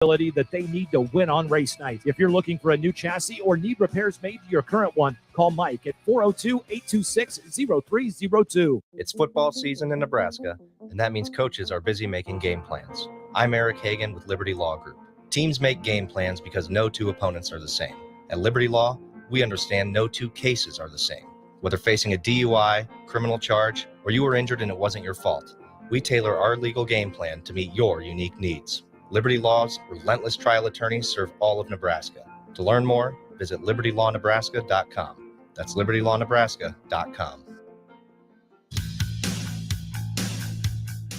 that they need to win on race night. If you're looking for a new chassis or need repairs made to your current one, call Mike at 402-826-0302. It's football season in Nebraska, and that means coaches are busy making game plans. I'm Eric Hagan with Liberty Law Group. Teams make game plans because no two opponents are the same. At Liberty Law, we understand no two cases are the same. Whether facing a DUI, criminal charge, or you were injured and it wasn't your fault, we tailor our legal game plan to meet your unique needs. Liberty Law's relentless trial attorneys serve all of Nebraska. To learn more, visit libertylawnebraska.com. That's libertylawnebraska.com.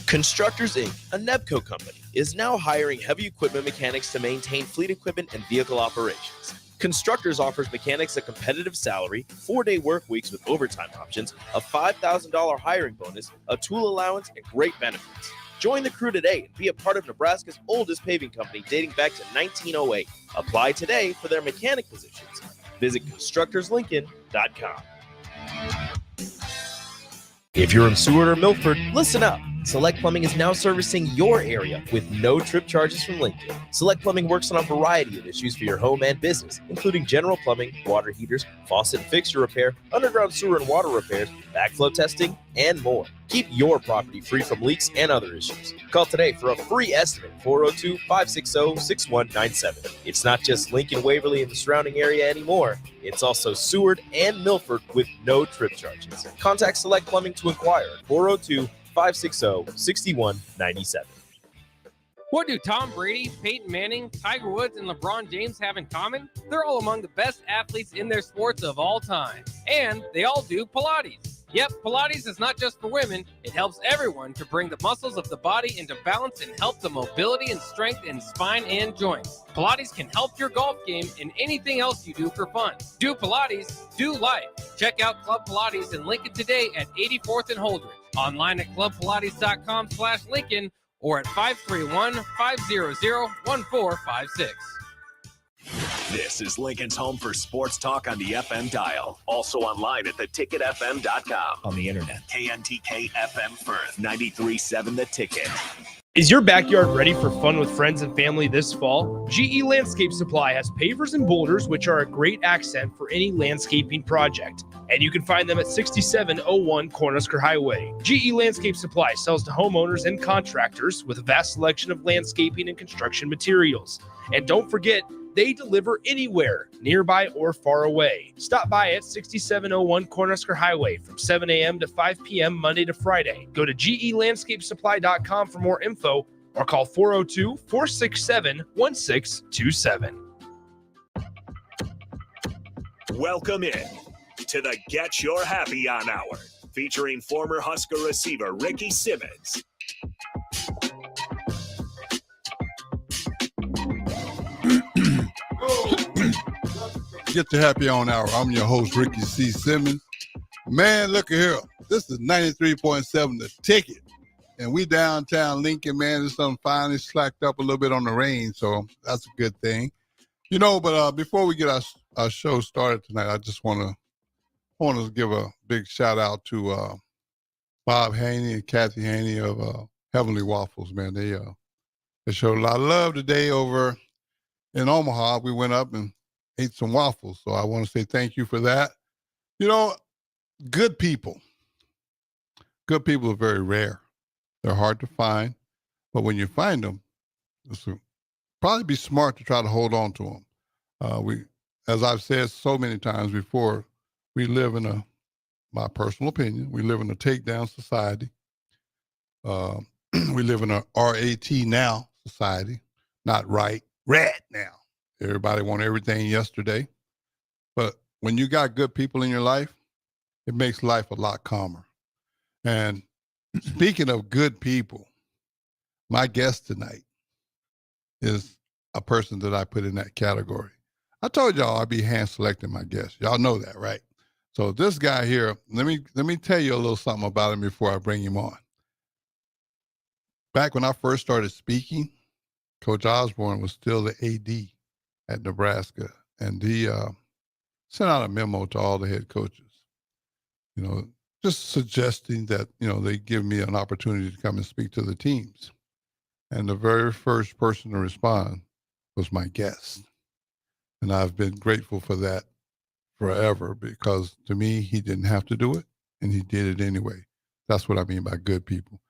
Constructors Inc., a Nebco company, is now hiring heavy equipment mechanics to maintain fleet equipment and vehicle operations. Constructors offers mechanics a competitive salary, 4-day work weeks with overtime options, a $5,000 hiring bonus, a tool allowance, and great benefits. Join the crew today and be a part of Nebraska's oldest paving company dating back to 1908. Apply today for their mechanic positions. Visit constructorslincoln.com. If you're in Seward or Milford, listen up. Select Plumbing is now servicing your area with no trip charges from Lincoln. Select Plumbing works on a variety of issues for your home and business, including general plumbing, water heaters, faucet and fixture repair, underground sewer and water repairs, backflow testing, and more. Keep your property free from leaks and other issues. Call today for a free estimate, 402-560-6197. It's not just Lincoln, Waverly, and the surrounding area anymore. It's also Seward and Milford with no trip charges. Contact Select Plumbing to inquire at 402-560-6197. What do Tom Brady, Peyton Manning, Tiger Woods, and LeBron James have in common? They're all among the best athletes in their sports of all time. And they all do Pilates. Yep, Pilates is not just for women. It helps everyone to bring the muscles of the body into balance and help the mobility and strength in spine and joints. Pilates can help your golf game and anything else you do for fun. Do Pilates, do life. Check out Club Pilates in Lincoln today at 84th and Holdridge. Online at clubpilates.com/Lincoln or at 531-500-1456. This is Lincoln's home for sports talk on the FM dial. Also online at theticketfm.com. On the internet. KNTK FM Firth, 93.7 The Ticket. Is your backyard ready for fun with friends and family this fall? GE Landscape Supply has pavers and boulders, which are a great accent for any landscaping project. And you can find them at 6701 Cornhusker Highway. GE Landscape Supply sells to homeowners and contractors with a vast selection of landscaping and construction materials. And don't forget, they deliver anywhere, nearby or far away. Stop by at 6701 Cornhusker Highway from 7 a.m. to 5 p.m. Monday to Friday. Go to gelandscapesupply.com for more info or call 402-467-1627. Welcome in to the Get Your Happy On Hour, featuring former Husker receiver Ricky Simmons. Get Your Happy On Hour. I'm your host, Ricky C. Simmons. Man, look at here. This is 93.7 The Ticket. And we downtown Lincoln, man. This done finally slacked up a little bit on the rain, so that's a good thing. You know, but before we get our show started tonight, I just want to give a big shout out to Bob Haney and Kathy Haney of Heavenly Waffles, man. They showed a lot of love today over in Omaha. We went up and ate some waffles. So I want to say thank you for that. You know, good people are very rare. They're hard to find, but when you find them, it's probably be smart to try to hold on to them. As I've said so many times before, we live in my personal opinion, we live in a takedown society. We live in a RAT now society, not right now. Everybody want everything yesterday. But when you got good people in your life, it makes life a lot calmer. And speaking of good people, my guest tonight is a person that I put in that category. I told y'all I'd be hand selecting my guests. Y'all know that, right? So this guy here, let me tell you a little something about him before I bring him on. Back when I first started speaking, Coach Osborne was still the AD at Nebraska, and he sent out a memo to all the head coaches, you know, just suggesting that, you know, they give me an opportunity to come and speak to the teams. And the very first person to respond was my guest. And I've been grateful for that forever, because to me, he didn't have to do it, and he did it anyway. That's what I mean by good people.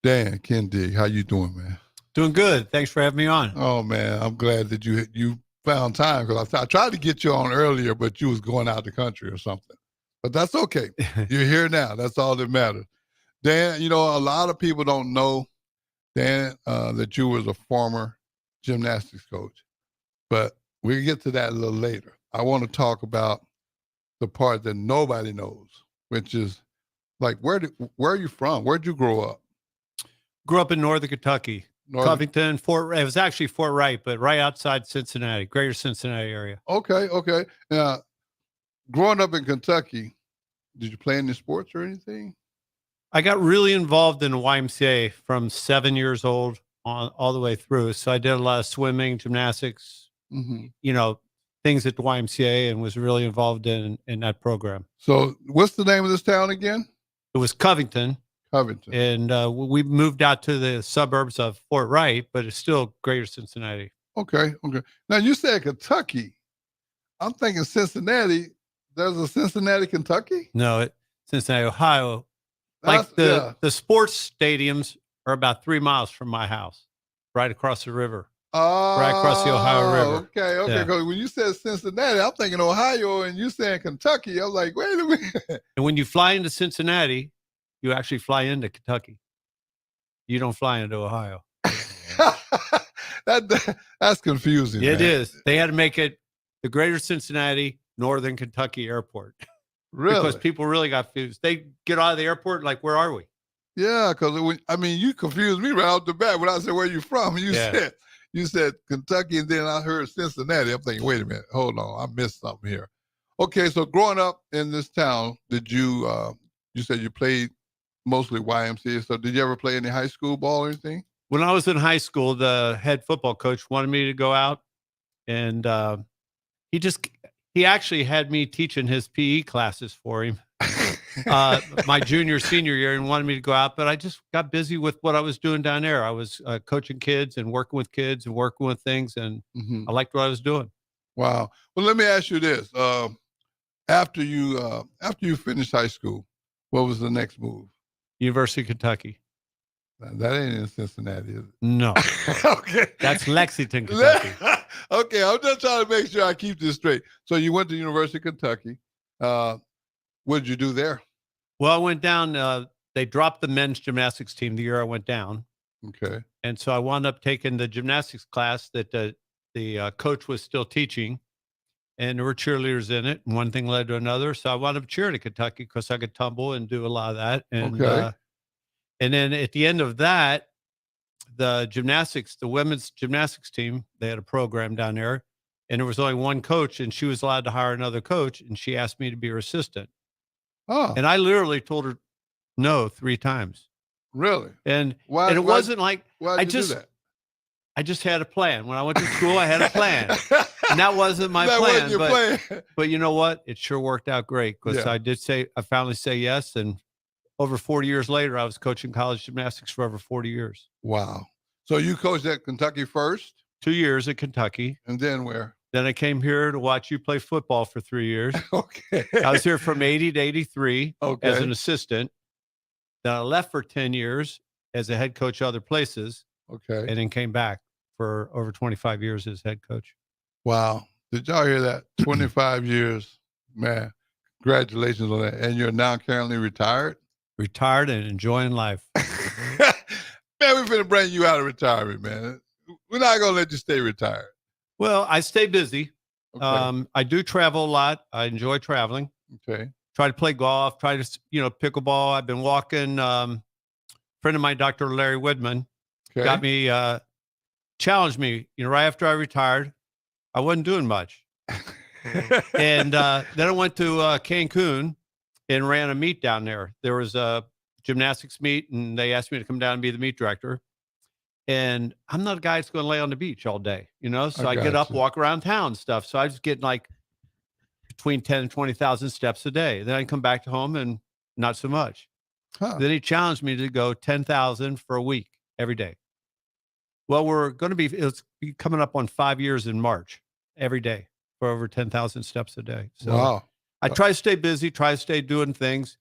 Dan, Kendig, how you doing, man? Doing good. Thanks for having me on. Oh, man, I'm glad that you found time, because I tried to get you on earlier, but you was going out the country or something. But that's okay. You're here now. That's all that matters. Dan, a lot of people don't know, Dan, that you was a former gymnastics coach. But we'll get to that a little later. I want to talk about the part that nobody knows, which is, like, where are you from? Where'd you grow up? Grew up in northern Kentucky, Covington, it was actually Fort Wright, but right outside Cincinnati, greater Cincinnati area. Okay. Now, growing up in Kentucky, did you play any sports or anything? I got really involved in the YMCA from 7 years old all the way through. So I did a lot of swimming, gymnastics, things at the YMCA, and was really involved in that program. So what's the name of this town again? It was Covington. Covington. And we moved out to the suburbs of Fort Wright, but it's still greater Cincinnati. Okay. Now, you said Kentucky. I'm thinking Cincinnati. There's a Cincinnati, Kentucky? No, Cincinnati, Ohio. Like the sports stadiums are about 3 miles from my house, right across the river. Right across the Ohio River. Okay. Yeah. Because when you said Cincinnati, I'm thinking Ohio, and you saying Kentucky. I was like, wait a minute. And when you fly into Cincinnati, you actually fly into Kentucky. You don't fly into Ohio. That's confusing. It is. They had to make it the greater Cincinnati, Northern Kentucky Airport. Really? Because people really got confused. They get out of the airport like, where are we? Yeah, because you confused me right off the bat when I said, where are you from? You said Kentucky, and then I heard Cincinnati. I'm thinking, wait a minute, hold on, I missed something here. Okay, so growing up in this town, did you? You said you played mostly YMCA. So did you ever play any high school ball or anything? When I was in high school, the head football coach wanted me to go out, and he actually had me teaching his PE classes for him my senior year, and wanted me to go out, but I just got busy with what I was doing down there. I was coaching kids and working with kids and working with things, and I liked what I was doing. Wow. Well, let me ask you this. After you finished high school, what was the next move? University of Kentucky. That ain't in Cincinnati, is it? No. Okay. That's Lexington, Kentucky. Okay, I'm just trying to make sure I keep this straight. So you went to University of Kentucky. What did you do there? Well, I went down. They dropped the men's gymnastics team the year I went down. Okay. And so I wound up taking the gymnastics class that the coach was still teaching, and there were cheerleaders in it, and one thing led to another. So I wound up cheering at Kentucky because I could tumble and do a lot of that. And, okay. And then at the end of that, the women's gymnastics team, they had a program down there, and there was only one coach, and she was allowed to hire another coach, and she asked me to be her assistant. Oh. And I literally told her no 3 times. Really? And it wasn't like why did you do that? I just had a plan. When I went to school, I had a plan. And that wasn't my plan. Wasn't your plan. But you know what? It sure worked out great, because Yeah. I finally say yes. And over 40 years later, I was coaching college gymnastics for over 40 years. Wow. So you coached at Kentucky first? 2 years at Kentucky. And then where? Then I came here to watch you play football for 3 years. Okay. I was here from 80 to 83 Okay. as an assistant. Then I left for 10 years as a head coach other places. Okay. And then came back for over 25 years as head coach. Wow. Did y'all hear that? 25 years. Man, congratulations on that. And you're now currently retired? Retired and enjoying life. Man, we're going to bring you out of retirement, man. We're not going to let you stay retired. Well, I stay busy. Okay. I do travel a lot. I enjoy traveling. Okay. Try to play golf, try to, pickleball. I've been walking. Friend of mine, Dr. Larry Woodman, Okay. got me, challenged me, right after I retired. I wasn't doing much. And then I went to Cancun and ran a meet down there. There was a gymnastics meet, and they asked me to come down and be the meet director. And I'm not a guy that's going to lay on the beach all day, so I get up, walk around town and stuff. So I was getting like between 10 and 20,000 steps a day. Then I come back to home and not so much. Huh. Then he challenged me to go 10,000 for a week every day. Well, it's coming up on 5 years in March, every day for over 10,000 steps a day. So Wow. I try to stay busy, try to stay doing things.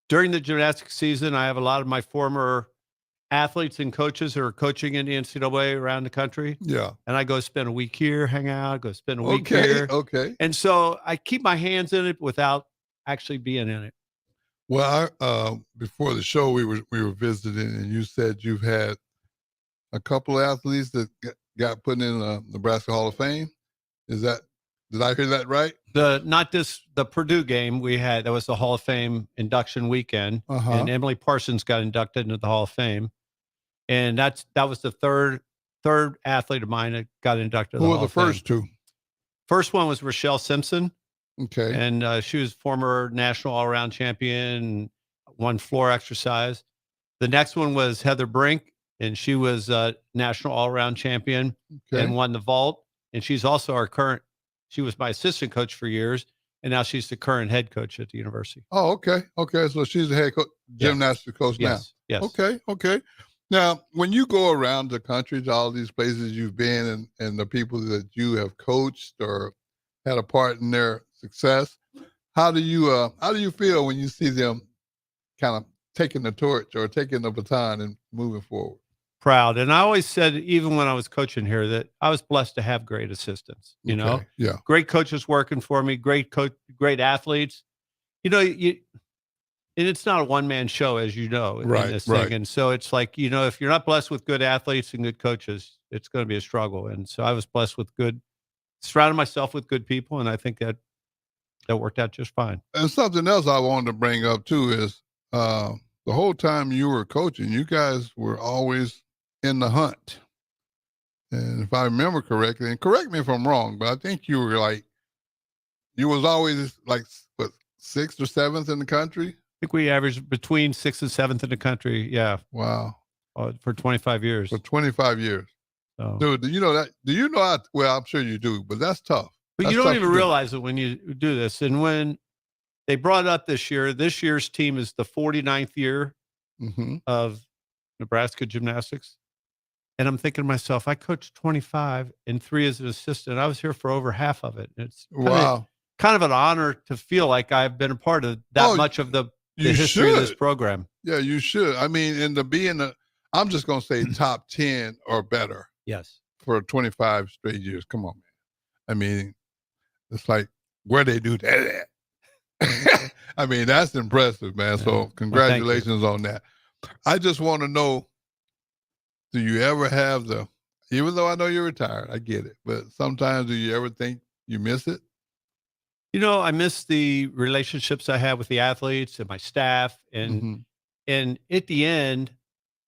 During the gymnastics season, I have a lot of my former athletes and coaches who are coaching in the NCAA around the country. Yeah. And I go spend a week here, hang out, go spend a week here. Okay. And so I keep my hands in it without actually being in it. Well, before the show, we were visiting, and you said you've had a couple of athletes that got put in the Nebraska Hall of Fame. Did I hear that right? The Purdue game we had, that was the Hall of Fame induction weekend, and Emily Parsons got inducted into the Hall of Fame, and that was the third athlete of mine that got inducted. Who were the first two? First one was Rochelle Simpson. Okay, and she was former national all-around champion, won floor exercise. The next one was Heather Brink, and she was national all-around champion and won the vault. And she's also she was my assistant coach for years, and now she's the current head coach at the university. Oh, okay. So she's the head gymnastics coach now. Yes. Okay. Now, when you go around the country to all these places you've been and the people that you have coached or had a part in their success, how do you feel when you see them kind of taking the torch or taking the baton and moving forward? Proud. And I always said, even when I was coaching here, that I was blessed to have great assistants, know, great coaches working for me, great athletes, and it's not a one-man show, as you know, in this thing. And so it's like, if you're not blessed with good athletes and good coaches, it's going to be a struggle. And so I was blessed with surrounded myself with good people. And I think that worked out just fine. And something else I wanted to bring up too is the whole time you were coaching, you guys were always in the hunt. And if I remember correctly, and correct me if I'm wrong, but I think you was always like, what, 6th or 7th in the country? I think we averaged between 6th and 7th in the country. Yeah. Wow. For 25 years. For 25 years. So. Dude, do you know that? Do you know well, I'm sure you do, but that's tough. But you don't even realize it when you do this. And when they brought up this year's team is the 49th year of Nebraska gymnastics. And I'm thinking to myself, I coached 25 and 3 as an assistant. I was here for over half of it. It's kind of an honor to feel like I've been a part of that much of the history of this program. Yeah, you should. I mean, and to be I'm just going to say top 10 or better. Yes. For 25 straight years. Come on, man. I mean, it's like, where they do that at? I mean, that's impressive, man. So congratulations on that. I just want to know, do you ever have even though I know you're retired, I get it, but sometimes do you ever think you miss it? I miss the relationships I have with the athletes and my staff. And at the end,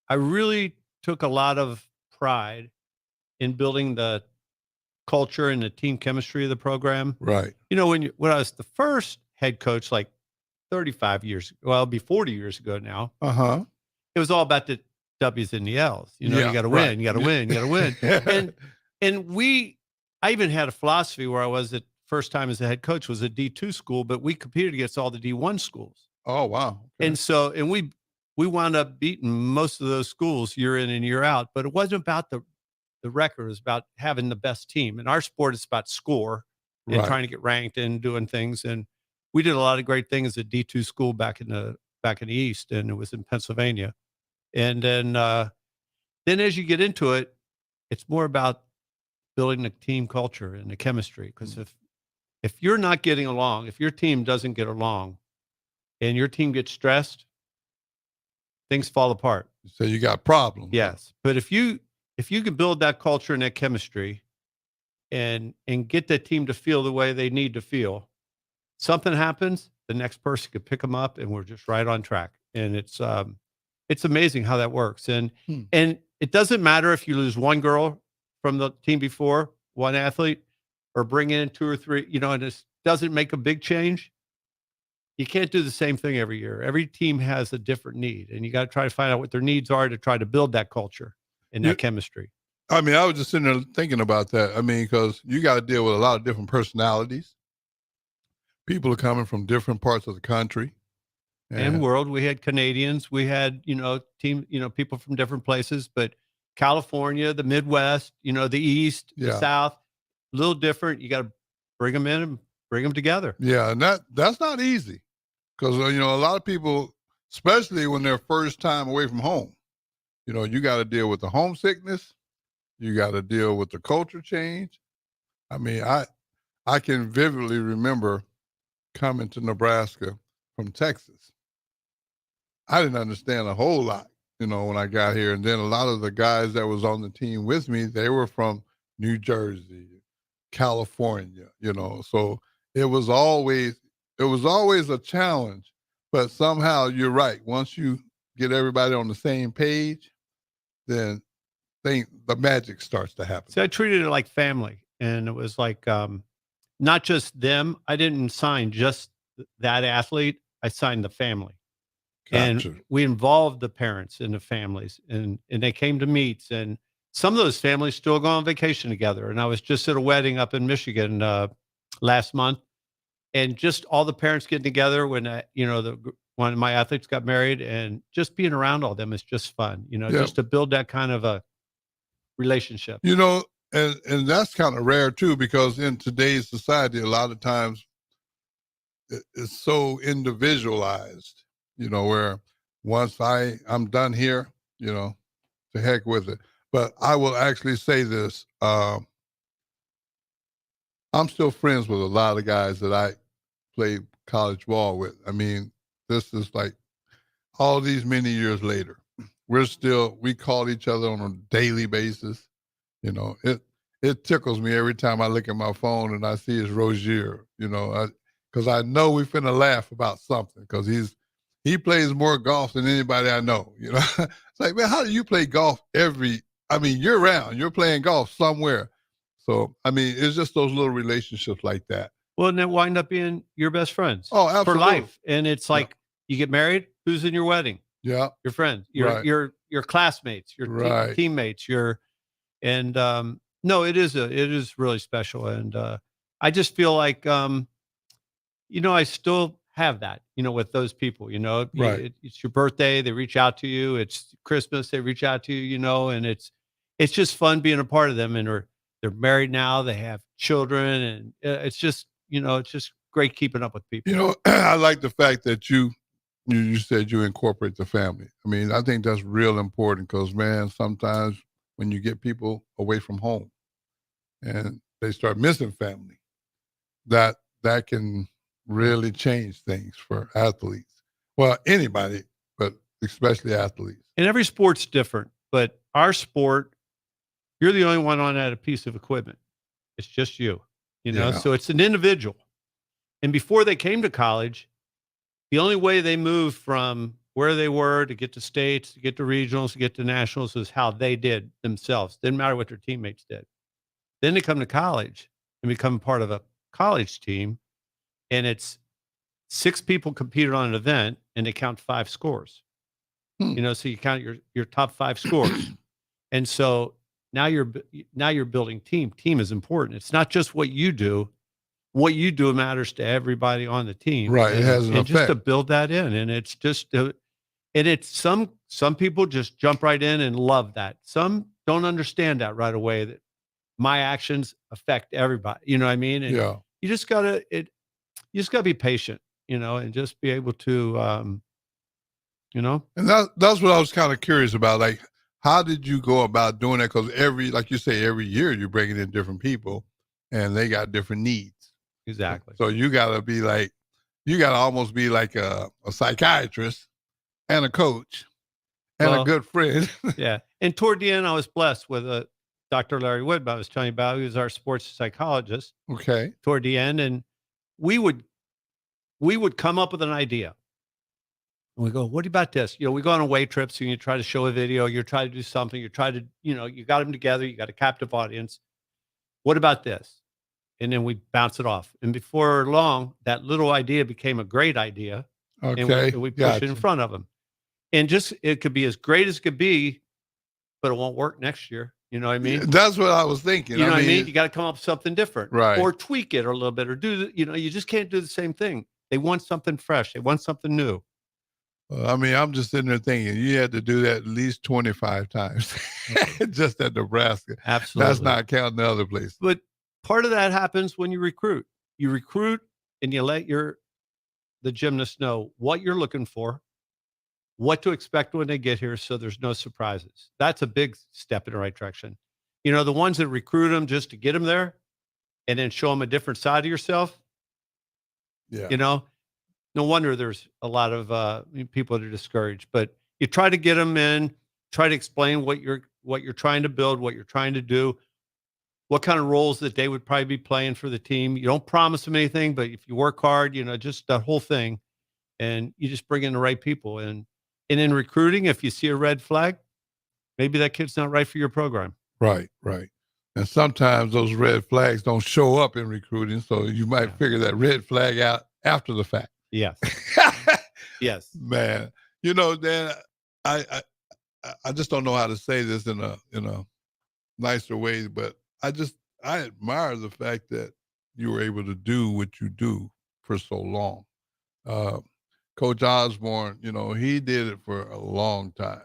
I really took a lot of pride in building the culture and the team chemistry of the program. Right. When I was the first head coach, like 35 years, well, it'll be 40 years ago now. It was all about the W's and the L's. You got to win, you got to win, you got to win. And I even had a philosophy where I was at first time as a head coach was a D2 school, but we competed against all the D1 schools. Oh, wow. Okay. And so, we wound up beating most of those schools year in and year out, but it wasn't about the record. It was about having the best team. In our sport, it's about score and trying to get ranked and doing things. And we did a lot of great things at D2 school back in the East, and it was in Pennsylvania. And then as you get into it, it's more about building the team culture and the chemistry. Because if you're not getting along, if your team doesn't get along and your team gets stressed, things fall apart. So you got problems. Yes. But if you can build that culture and that chemistry and get that team to feel the way they need to feel, something happens, the next person could pick them up and we're just right on track. And it's amazing how that works. And it doesn't matter if you lose one girl from the team before, one athlete, or bring in 2 or 3, and it doesn't make a big change. You can't do the same thing every year. Every team has a different need, and you got to try to find out what their needs are to try to build that culture and that chemistry. I mean, I was just sitting there thinking about that. I mean, because you got to deal with a lot of different personalities. People are coming from different parts of the country and world. We had Canadians. We had, people from different places, but California, the Midwest, the East, the Yeah. South, a little different. You got to bring them in and bring them together. Yeah, and that's not easy because a lot of people, especially when they're first time away from home, you got to deal with the homesickness, you got to deal with the culture change. I mean, I can vividly remember coming to Nebraska from Texas. I didn't understand a whole lot, when I got here, and then a lot of the guys that was on the team with me, they were from New Jersey, California, so it was always a challenge, but somehow you're right. Once you get everybody on the same page, then the magic starts to happen. See, I treated it like family, and it was like not just them. I didn't sign just that athlete. I signed the family. Gotcha. And we involved the parents and the families, and they came to meets, and some of those families still go on vacation together. And I was just at a wedding up in Michigan last month, and just all the parents getting together when one of my athletes got married, and just being around all them is just fun, just to build that kind of a relationship. And that's kind of rare too, because in today's society, a lot of times it's so individualized, where once I'm done here, to heck with it. But I will actually say this. I'm still friends with a lot of guys that I played college ball with. I mean, this is like all these many years later. We call each other on a daily basis. It tickles me every time I look at my phone and I see it's Rozier, because I know we finna laugh about something, because he plays more golf than anybody I know. It's like, man, how do you play golf year round? You're playing golf somewhere. So, it's just those little relationships like that. Well, and then wind up being your best friends. Oh, absolutely. For life. And it's like, you get married, who's in your wedding? Yeah. Your friends, your classmates, your teammates, no, it is really special. And I just feel like, I still have that, with those people, Right. It's your birthday, they reach out to you. It's Christmas, they reach out to you, and it's just fun being a part of them. And they're married now, they have children, and it's just great keeping up with people. I like the fact that you said you incorporate the family. I think that's real important, because, man, sometimes when you get people away from home and they start missing family, that can really change things for athletes. Well, anybody, but especially athletes. And every sport's different, but our sport, you're the only one on that piece of equipment. It's just you, so it's an individual. And before they came to college, the only way they moved from where they were to get to states, to get to regionals, to get to nationals was how they did themselves. Didn't matter what their teammates did. Then they come to college and become part of a college team, and it's 6 people competed on an event, and they count 5 scores. So you count your top 5 scores. And so now you're building team. Team is important. It's not just what you do. What you do matters to everybody on the team. Right. It has an effect. Just to build that in. And it's just, and it's some people just jump right in and love that. Some don't understand that right away, that my actions affect everybody. You know what I mean? And you just gotta be patient, and just be able to, And that's what I was kind of curious about. Like, how did you go about doing that? Because like you say, every year you're bringing in different people, and they got different needs. Exactly. So you got to almost be like a psychiatrist and a coach and a good friend. Yeah. And toward the end, I was blessed with Dr. Larry Wood, I was telling you about. He was our sports psychologist. Okay. Toward the end, and we would come up with an idea. And we go, what about this? We go on away trips, and you try to show a video, you try to do something, you try to, you got them together, you got a captive audience. What about this? And then we bounce it off. And before long, that little idea became a great idea. Okay. And we push it in front of them. And it could be as great as it could be, but it won't work next year. You know what I mean? That's what I was thinking. You know what I mean? You got to come up with something different. Right. Or tweak it a little bit, or you just can't do the same thing. They want something fresh. They want something new. I mean, I'm just sitting there thinking you had to do that at least 25 times just at Nebraska. Absolutely. That's not counting the other places. But part of that happens when you recruit. You recruit and you let the gymnasts know what you're looking for, what to expect when they get here, so there's no surprises. That's a big step in the right direction. You know, the ones that recruit them just to get them there and then show them a different side of yourself. Yeah. You know, no wonder there's a lot of people that are discouraged. But you try to get them in, try to explain what you're trying to build, what you're trying to do, what kind of roles that they would probably be playing for the team. You don't promise them anything, but if you work hard, you know, just that whole thing, and you just bring in the right people. And in recruiting, if you see a red flag, maybe that kid's not right for your program. Right. And sometimes those red flags don't show up in recruiting, so you might figure that red flag out after the fact. Yes. Yes. Man, you know, Dan, I just don't know how to say this in a nicer way, but I admire the fact that you were able to do what you do for so long. Coach Osborne, you know, he did it for a long time,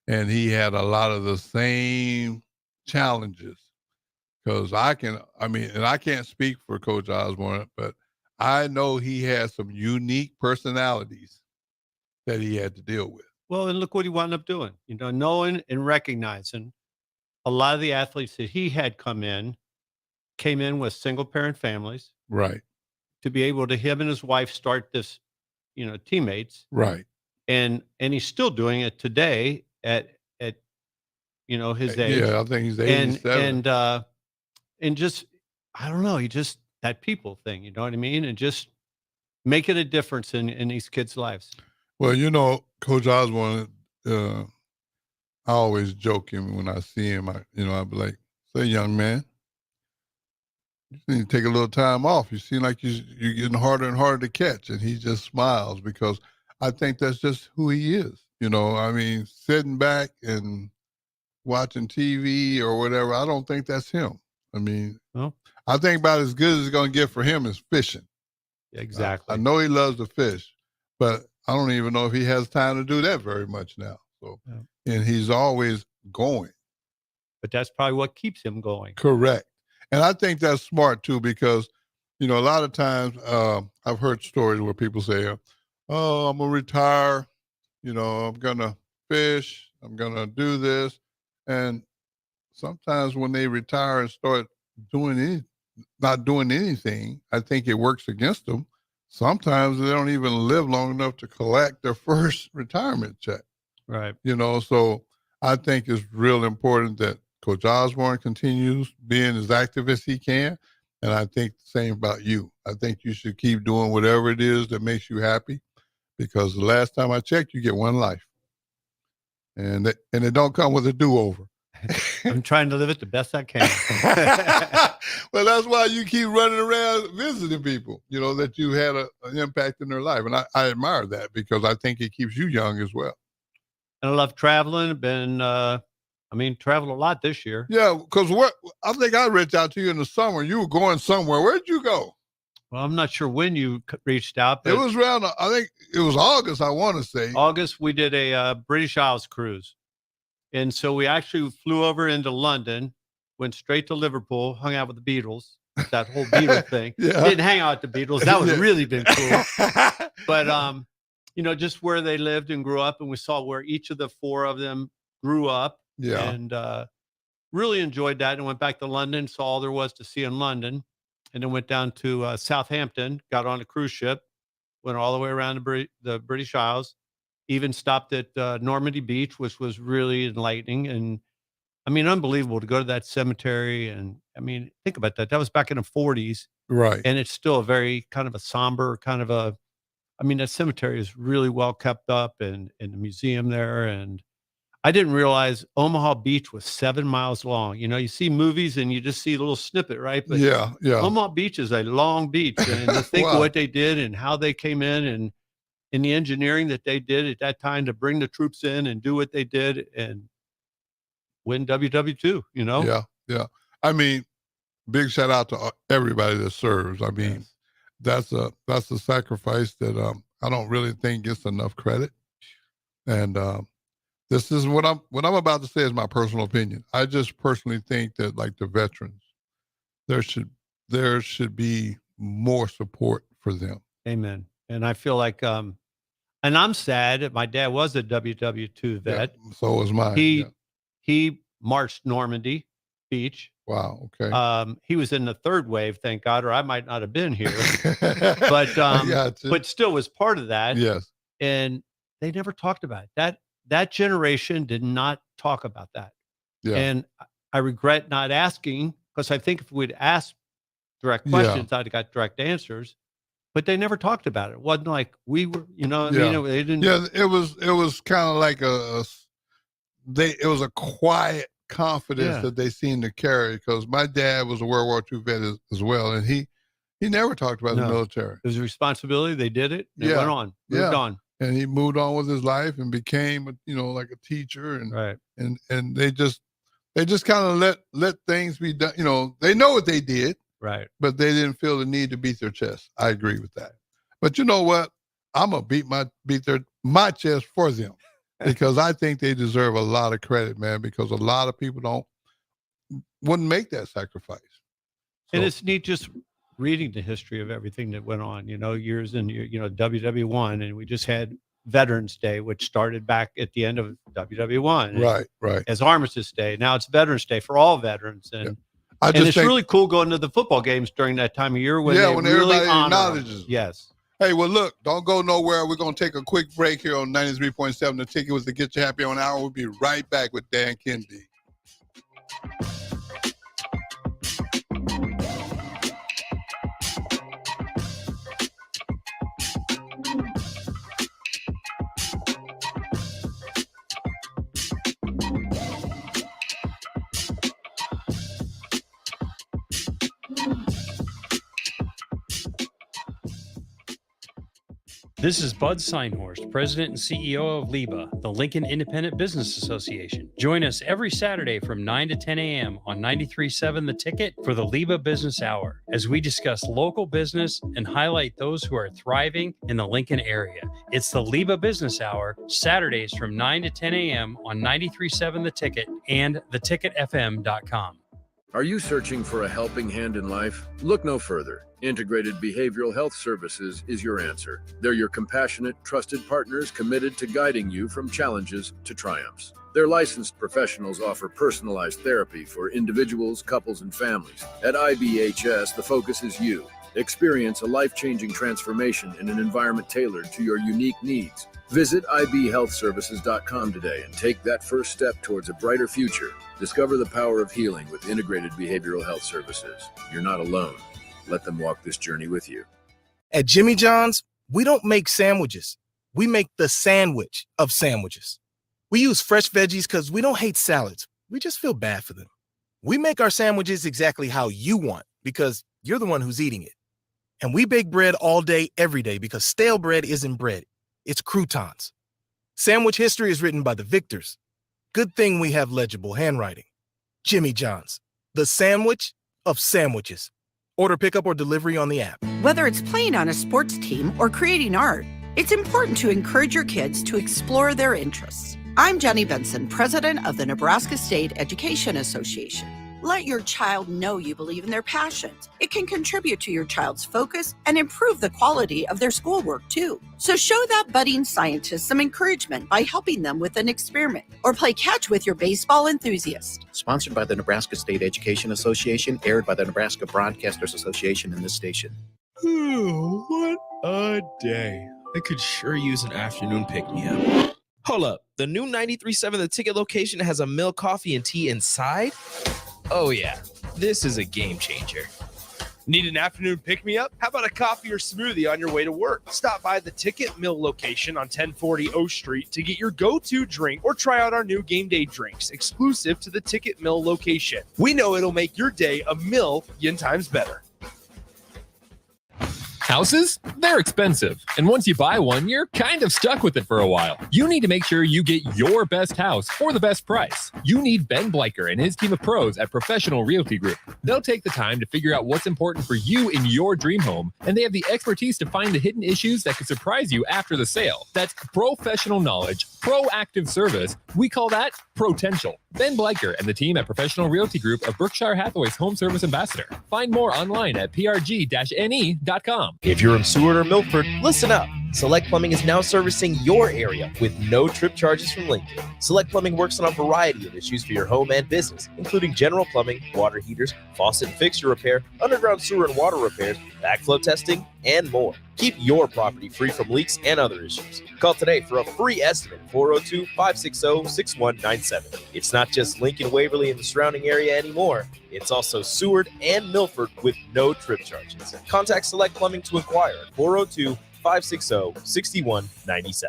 and he had a lot of the same challenges. Because I can't speak for Coach Osborne, but I know he has some unique personalities that he had to deal with. Well, and look what he wound up doing, you know, knowing and recognizing a lot of the athletes that he had came in with single parent families. Right. To be able to, him and his wife start this, you know, teammates. Right. And he's still doing it today at you know, his age. Yeah, I think he's 87. And just, I don't know, he just, that people thing, you know what I mean? And just making a difference in these kids' lives. Well, you know, Coach Osborne, I always joke him when I see him. I'd be like, "Say, young man, you need to take a little time off. You seem like you're getting harder and harder to catch." And he just smiles, because I think that's just who he is. You know, I mean, sitting back and watching TV or whatever, I don't think that's him. I mean, well, I think about as good as it's going to get for him is fishing. Exactly. I know he loves to fish, but I don't even know if he has time to do that very much now. So, and he's always going. But that's probably what keeps him going. Correct. And I think that's smart too, because, you know, a lot of times I've heard stories where people say, "Oh, I'm going to retire. You know, I'm going to fish. I'm going to do this." And sometimes when they retire and start not doing anything, I think it works against them. Sometimes they don't even live long enough to collect their first retirement check. Right. You know, so I think it's real important that Coach Osborne continues being as active as he can. And I think the same about you. I think you should keep doing whatever it is that makes you happy, because the last time I checked, you get one life. And it don't come with a do-over. I'm trying to live it the best I can. Well, that's why you keep running around visiting people, you know, that you had an impact in their life. And I admire that, because I think it keeps you young as well. And I love traveling. Traveled a lot this year. Yeah, because I think I reached out to you in the summer. You were going somewhere. Where'd you go? Well, I'm not sure when you reached out. But it was around, I think it was August, I want to say. August, we did a British Isles cruise. And so we actually flew over into London, went straight to Liverpool, hung out with the Beatles, that whole Beatles thing. Yeah. Didn't hang out with the Beatles. That would really been cool. But, you know, just where they lived and grew up. And we saw where each of the four of them grew up. Yeah. And really enjoyed that, and went back to London, saw all there was to see in London. And then went down to Southampton, got on a cruise ship, went all the way around the British Isles, even stopped at Normandy Beach, which was really enlightening. And I mean, unbelievable to go to that cemetery. And I mean, think about that. That was back in the 40s. Right. And it's still a very kind of a somber that cemetery is really well kept up, and the museum there. And I didn't realize Omaha Beach was 7 miles long. You know, you see movies and you just see a little snippet, right? But yeah. Omaha Beach is a long beach. And to think of what they did and how they came in the engineering that they did at that time to bring the troops in and do what they did and win WW2, you know? Yeah. I mean, big shout out to everybody that serves. I mean, that's a sacrifice that I don't really think gets enough credit. And this is what I'm about to say is my personal opinion. I just personally think that, like the veterans, there should be more support for them. Amen. And I feel like, and I'm sad. My dad was a WW2 vet. Yeah, so was mine. He marched Normandy Beach. Wow. Okay. He was in the third wave, thank God, or I might not have been here. But still was part of that. Yes. And they never talked about it. That generation did not talk about that. Yeah. And I regret not asking, because I think if we'd asked direct questions, I'd have got direct answers. But they never talked about it. It wasn't like we were, you know what I mean? They didn't. Yeah, it was kind of like it was a quiet confidence that they seemed to carry, because my dad was a World War II vet as well, and he never talked about the military. It was a responsibility. They did it. They went on, moved on. And he moved on with his life and became, like a teacher, and they just kind of let things be done. They know what they did. Right. But they didn't feel the need to beat their chest. I agree with that. But you know what? I'm going to beat my chest for them, because I think they deserve a lot of credit, man, because a lot of people wouldn't make that sacrifice. And it's neat just reading the history of everything that went on, years and, WW1, and we just had Veterans Day, which started back at the end of WW1. Right. As Armistice Day. Now it's Veterans Day for all veterans. And and it's really cool going to the football games during that time of year when everybody really acknowledges them. Yes. Hey, well, look, don't go nowhere. We're going to take a quick break here on 93.7. The Ticket was the Get You Happy on Hour. We'll be right back with Dan Kendig. This is Bud Seinhorst, President and CEO of LIBA, the Lincoln Independent Business Association. Join us every Saturday from 9 to 10 a.m. on 93.7 The Ticket for the LIBA Business Hour, as we discuss local business and highlight those who are thriving in the Lincoln area. It's the LIBA Business Hour, Saturdays from 9 to 10 a.m. on 93.7 The Ticket and theticketfm.com. Are you searching for a helping hand in life? Look no further. Integrated Behavioral Health Services is your answer. They're your compassionate, trusted partners committed to guiding you from challenges to triumphs. Their licensed professionals offer personalized therapy for individuals, couples, and families. At IBHS, the focus is you. Experience a life-changing transformation in an environment tailored to your unique needs. Visit ibhealthservices.com today and take that first step towards a brighter future. Discover the power of healing with Integrated Behavioral Health Services. You're not alone. Let them walk this journey with you. At Jimmy John's, we don't make sandwiches. We make the sandwich of sandwiches. We use fresh veggies because we don't hate salads. We just feel bad for them. We make our sandwiches exactly how you want because you're the one who's eating it. And we bake bread all day, every day, because stale bread isn't bread. It's croutons. Sandwich history is written by the victors. Good thing we have legible handwriting. Jimmy John's, the sandwich of sandwiches. Order pickup or delivery on the app. Whether it's playing on a sports team or creating art, it's important to encourage your kids to explore their interests. I'm Jenny Benson, president of the Nebraska State Education Association. Let your child know you believe in their passions. It can contribute to your child's focus and improve the quality of their schoolwork, too. So show that budding scientist some encouragement by helping them with an experiment or play catch with your baseball enthusiast. Sponsored by the Nebraska State Education Association, aired by the Nebraska Broadcasters Association and this station. Ooh, what a day. I could sure use an afternoon pick-me-up. Hold up. The new 93.7 The Ticket location has a milk, coffee, and tea inside? Oh yeah, this is a game changer. Need an afternoon pick-me-up? How about a coffee or smoothie on your way to work? Stop by the Ticket Mill location on 1040 O Street to get your go-to drink or try out our new game day drinks exclusive to the Ticket Mill location. We know it'll make your day a million times better. Houses? They're expensive. And once you buy one, you're kind of stuck with it for a while. You need to make sure you get your best house for the best price. You need Ben Bleicher and his team of pros at Professional Realty Group. They'll take the time to figure out what's important for you in your dream home, and they have the expertise to find the hidden issues that could surprise you after the sale. That's professional knowledge, proactive service. We call that potential. Ben Bleicher and the team at Professional Realty Group of Berkshire Hathaway's Home Service Ambassador. Find more online at prg-ne.com. If you're in Seward or Milford, listen up. Select Plumbing is now servicing your area with no trip charges from Lincoln. Select Plumbing works on a variety of issues for your home and business, including general plumbing, water heaters, faucet and fixture repair, underground sewer and water repairs, backflow testing, and more. Keep your property free from leaks and other issues. Call today for a free estimate, 402-560-6197. It's not just Lincoln, Waverly, and the surrounding area anymore. It's also Seward and Milford with no trip charges. Contact Select Plumbing to inquire at 402-560-6197.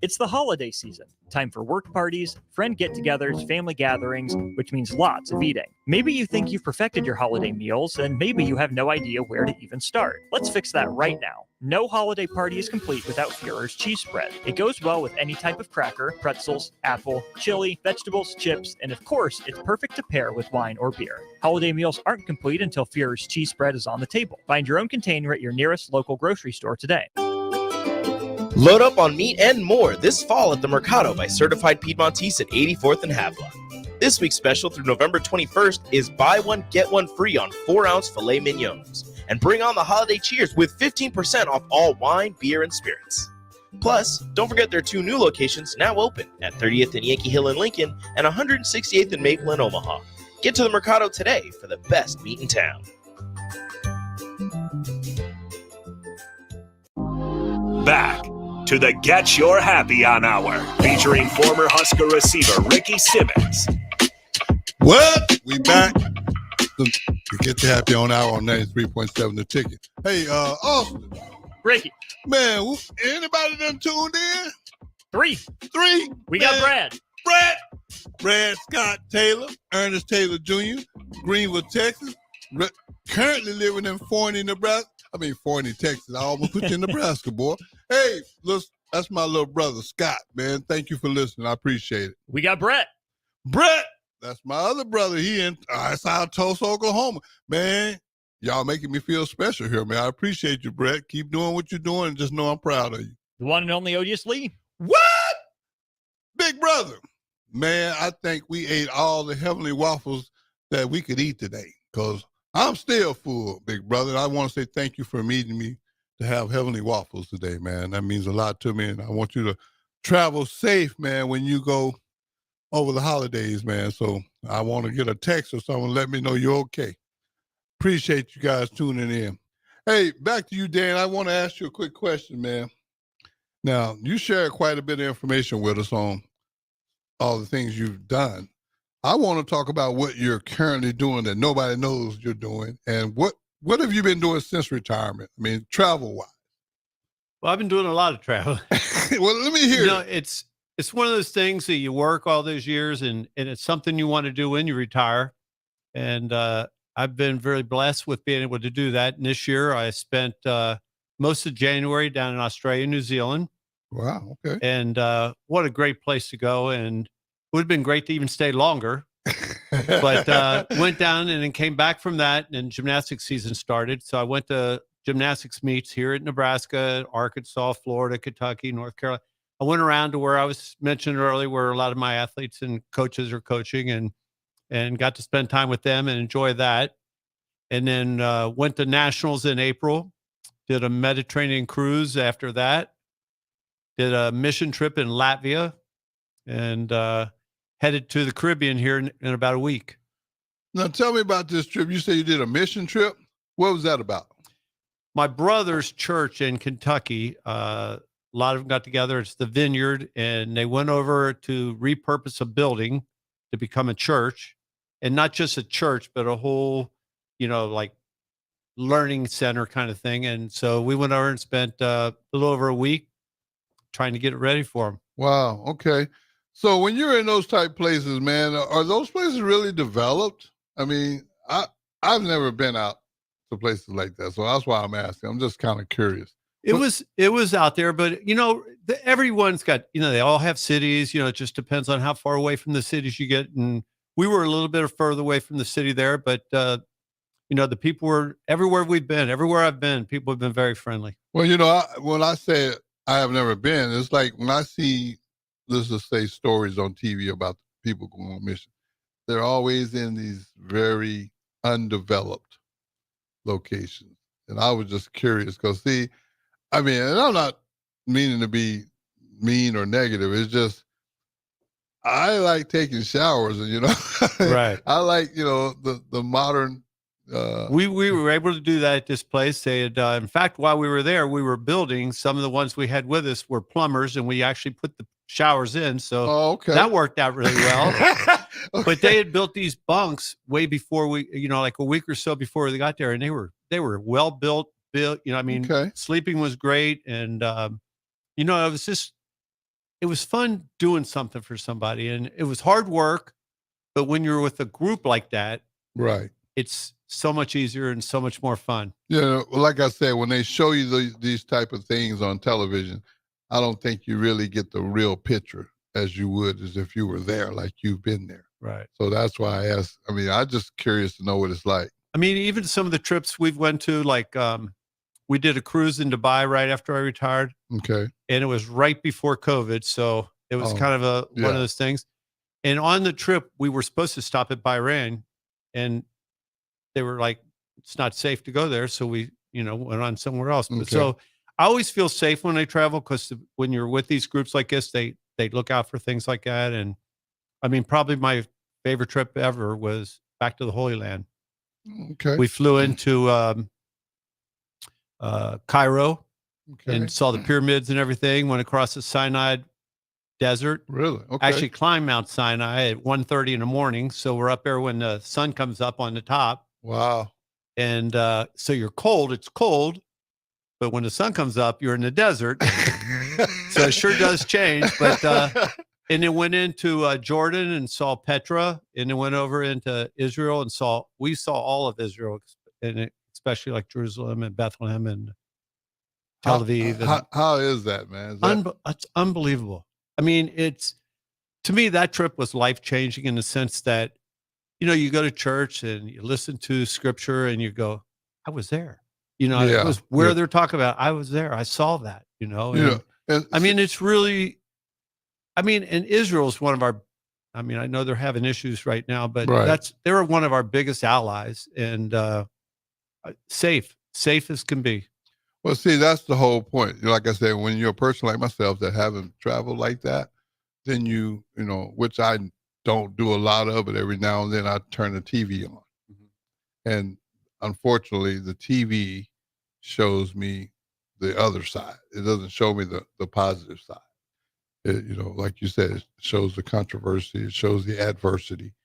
It's the holiday season. Time for work parties, friend get-togethers, family gatherings, which means lots of eating. Maybe you think you've perfected your holiday meals, and maybe you have no idea where to even start. Let's fix that right now. No holiday party is complete without Führer's cheese spread. It goes well with any type of cracker, pretzels, apple, chili, vegetables, chips, and of course, it's perfect to pair with wine or beer. Holiday meals aren't complete until Führer's cheese spread is on the table. Find your own container at your nearest local grocery store today. Load up on meat and more this fall at the Mercado by Certified Piedmontese at 84th and Havilah. This week's special through November 21st is buy one, get one free on 4-ounce filet mignons. And bring on the holiday cheers with 15% off all wine, beer, and spirits. Plus, don't forget their 2 new locations now open at 30th and Yankee Hill in Lincoln and 168th and Maple in Omaha. Get to the Mercado today for the best meat in town. Back to the Get Your Happy On Hour, featuring former Husker receiver Ricky Simmons. What? We back to Get Your Happy On Hour on 93.7 The Ticket. Hey, Austin. Ricky. Man, anybody done tuned in? 3. We got Brad. Brad Scott Taylor, Ernest Taylor Jr., Greenville, Texas, currently living in Forney, Texas. I almost put you in Nebraska, boy. Hey, listen, that's my little brother, Scott, man. Thank you for listening. I appreciate it. We got Brett. That's my other brother. He in South Tulsa, Oklahoma. Man, y'all making me feel special here, man. I appreciate you, Brett. Keep doing what you're doing and just know I'm proud of you. The one and only Odious Lee. What? Big brother. Man, I think we ate all the heavenly waffles that we could eat today because I'm still full, big brother. I want to say thank you for meeting me to have heavenly waffles today, man. That means a lot to me, and I want you to travel safe, man, when you go over the holidays, man. So I want to get a text or someone let me know you're okay. Appreciate you guys tuning in. Hey, back to you, Dan. I want to ask you a quick question, man. Now, you shared quite a bit of information with us on all the things you've done. I want to talk about what you're currently doing that nobody knows you're doing, and what have you been doing since retirement? I mean, travel-wise. Well, I've been doing a lot of traveling. Well, let me hear. You know, it's one of those things that you work all those years, and it's something you want to do when you retire. And I've been very blessed with being able to do that. And this year, I spent most of January down in Australia, New Zealand. Wow. Okay. And what a great place to go. And it would have been great to even stay longer. But went down and then came back from that, and gymnastics season started. So I went to gymnastics meets here at Nebraska, Arkansas, Florida, Kentucky, North Carolina. I went around to where I was mentioned earlier, where a lot of my athletes and coaches are coaching, and got to spend time with them and enjoy that. And then went to nationals in April, did a Mediterranean cruise after that, did a mission trip in Latvia, and headed to the Caribbean here in about a week. Now, tell me about this trip. You say you did a mission trip. What was that about? My brother's church in Kentucky, a lot of them got together. It's the Vineyard, and they went over to repurpose a building to become a church, and not just a church, but a whole, like learning center kind of thing. And so we went over and spent a little over a week trying to get it ready for them. Wow. Okay. So when you're in those type places, man, are those places really developed? I mean, I've never been out to places like that. So that's why I'm asking. I'm just kind of curious. It was out there, but everyone's got, they all have cities, it just depends on how far away from the cities you get. And we were a little bit further away from the city there, but the people were everywhere everywhere I've been, people have been very friendly. Well, when I say I have never been, it's like when I see, let's just say, stories on TV about people going on mission, they're always in these very undeveloped locations. And I was just curious because, see, and I'm not meaning to be mean or negative. It's just, I like taking showers and, right. I like, the modern. We were able to do that at this place. They had, in fact, while we were there, we were building. Some of the ones we had with us were plumbers, and we actually put the showers in. So that worked out really well. But they had built these bunks way before we, like a week or so before they got there, and they were well built. Sleeping was great, and it was fun doing something for somebody, and it was hard work. But when you're with a group like that, right, it's so much easier and so much more fun. Like I said, when they show you these type of things on television, I don't think you really get the real picture as you would as if you were there, like you've been there. Right. So that's why I asked. I'm just curious to know what it's like. Even some of the trips we've went to, like we did a cruise in Dubai right after I retired. Okay. And it was right before COVID. So it was kind of one of those things. And on the trip, we were supposed to stop at Bahrain, and they were like, it's not safe to go there. So we, went on somewhere else. But so I always feel safe when I travel, because when you're with these groups like this, they look out for things like that. And probably my favorite trip ever was back to the Holy Land. Okay. We flew into Cairo and saw the pyramids and everything, went across the Sinai Desert. Really? Okay. Actually climbed Mount Sinai at 1:30 in the morning. So we're up there when the sun comes up on the top. Wow. And so you're cold. It's cold. But when the sun comes up, you're in the desert. So it sure does change. But and then went into Jordan and saw Petra, and then went over into Israel and we saw all of Israel, and especially like Jerusalem and Bethlehem and Tel Aviv. How is that, man? It's unbelievable. To me, that trip was life-changing in the sense that, you go to church and you listen to scripture and you go, I was there. It was where they're talking about, I was there. I saw that, And, it's really, and Israel's one of our, I know they're having issues right now, but they're one of our biggest allies, and safe as can be. Well, see, that's the whole point. Like I said, when you're a person like myself that haven't traveled like that, then which I don't do a lot of, but every now and then I turn the TV on. Mm-hmm. And unfortunately, the TV shows me the other side. It doesn't show me the positive side. Like you said, it shows the controversy. It shows the adversity.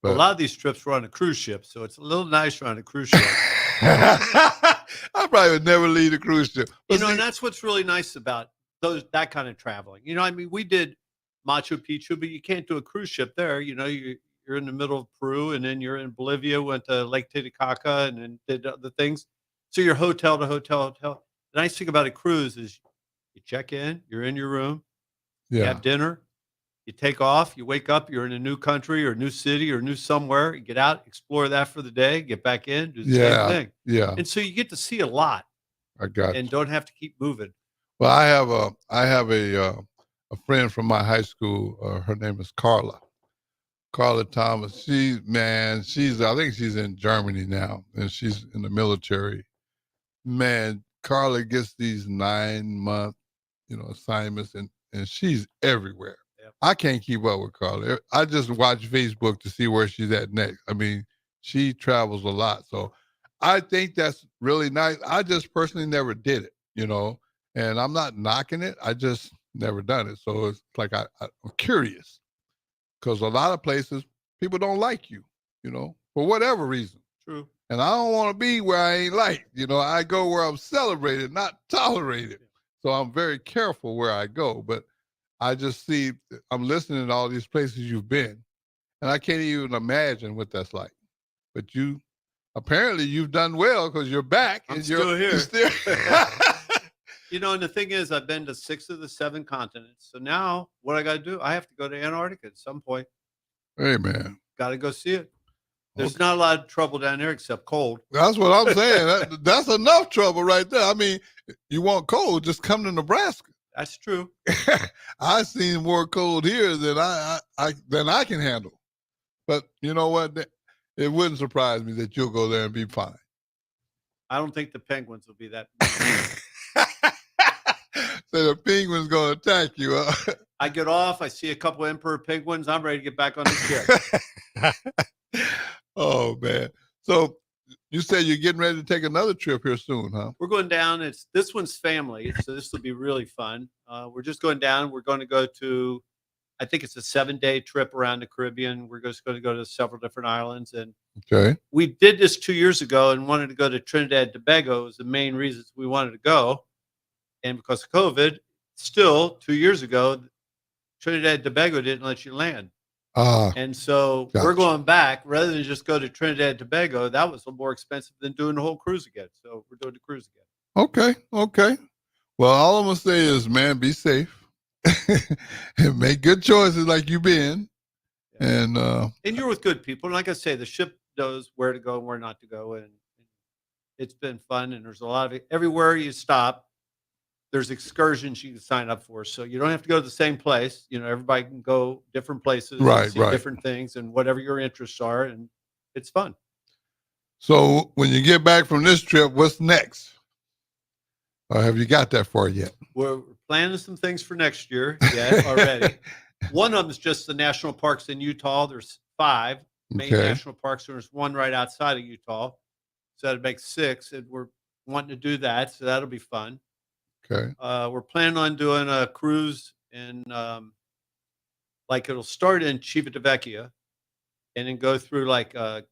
But a lot of these trips were on a cruise ship, so it's a little nicer on a cruise ship. I probably would never leave the cruise ship. And that's what's really nice about that kind of traveling. We did Machu Picchu, but you can't do a cruise ship there. You're in the middle of Peru, and then you're in Bolivia, went to Lake Titicaca, and then did other things. So you're hotel to hotel. The nice thing about a cruise is you check in, you're in your room, you have dinner, you take off, you wake up, you're in a new country or new city or new somewhere. You get out, explore that for the day, get back in, do the same thing. Yeah. And so you get to see a lot. I got and you. Don't have to keep moving. Well, I have a friend from my high school. Her name is Carla Thomas. I think she's in Germany now, and she's in the military. Man, Carla gets these 9-month, assignments, and she's everywhere. Yep. I can't keep up with Carla. I just watch Facebook to see where she's at next. She travels a lot. So I think that's really nice. I just personally never did it, and I'm not knocking it. I just never done it. So it's like I'm curious, because a lot of places people don't like you, for whatever reason. True. And I don't want to be where I ain't liked. I go where I'm celebrated, not tolerated. So I'm very careful where I go. But I just see, I'm listening to all these places you've been, and I can't even imagine what that's like. But you apparently you've done well because you're back. I'm and still here. You're still And the thing is, I've been to 6 of the 7 continents. So now what I got to do, I have to go to Antarctica at some point. Hey, man. Got to go see it. There's not a lot of trouble down there except cold. That's what I'm saying. That's enough trouble right there. I mean, you want cold, just come to Nebraska. That's true. I've seen more cold here than I can handle. But you know what? It wouldn't surprise me that you'll go there and be fine. I don't think the penguins will be that. So the penguin's going to attack you. Huh? I get off. I see a couple emperor penguins. I'm ready to get back on the ship. Oh, man. So you said you're getting ready to take another trip here soon, huh? We're going down. This one's family, so this will be really fun. We're just going down. We're going to go to, I think it's a 7-day trip around the Caribbean. We're just going to go to several different islands. And okay, we did this 2 years ago and wanted to go to Trinidad and Tobago. Was the main reasons we wanted to go. And because of COVID, still 2 years ago, Trinidad and Tobago didn't let you land. And so we're going back rather than just go to Trinidad and Tobago. That was a little more expensive than doing the whole cruise again. So we're doing the cruise again. Okay. Well, all I'm going to say is, man, be safe and make good choices like you've been. Yeah. And you're with good people. And like I say, the ship knows where to go and where not to go. And it's been fun. And there's a lot of it. Everywhere you stop, there's excursions you can sign up for. So you don't have to go to the same place. You know, everybody can go different places, and see different things and whatever your interests are. And it's fun. So when you get back from this trip, what's next? Or have you got that far yet? We're planning some things for next year yet already. One of them is just the national parks in Utah. There's 5 main national parks. There's one right outside of Utah. So that'd make 6. And we're wanting to do that. So that'll be fun. Okay. We're planning on doing a cruise in, it'll start in Civitavecchia and then go through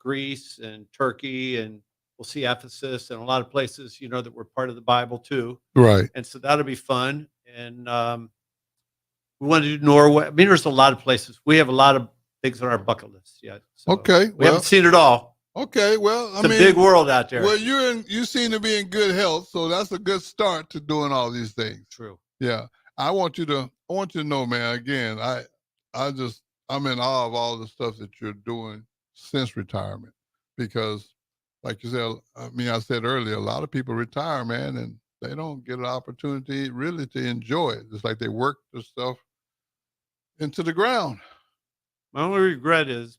Greece and Turkey, and we'll see Ephesus and a lot of places, that were part of the Bible too. Right. And so that'll be fun. And we want to do Norway. I mean, there's a lot of places. We have a lot of things on our bucket list yet. So okay. We haven't seen it all. Okay, well, it's a big world out there. Well, you seem to be in good health, so that's a good start to doing all these things. True. Yeah, I want you to know, man. Again, I'm in awe of all the stuff that you're doing since retirement, because, like you said, I said earlier, a lot of people retire, man, and they don't get an opportunity really to enjoy it. It's like they work the stuff into the ground. My only regret is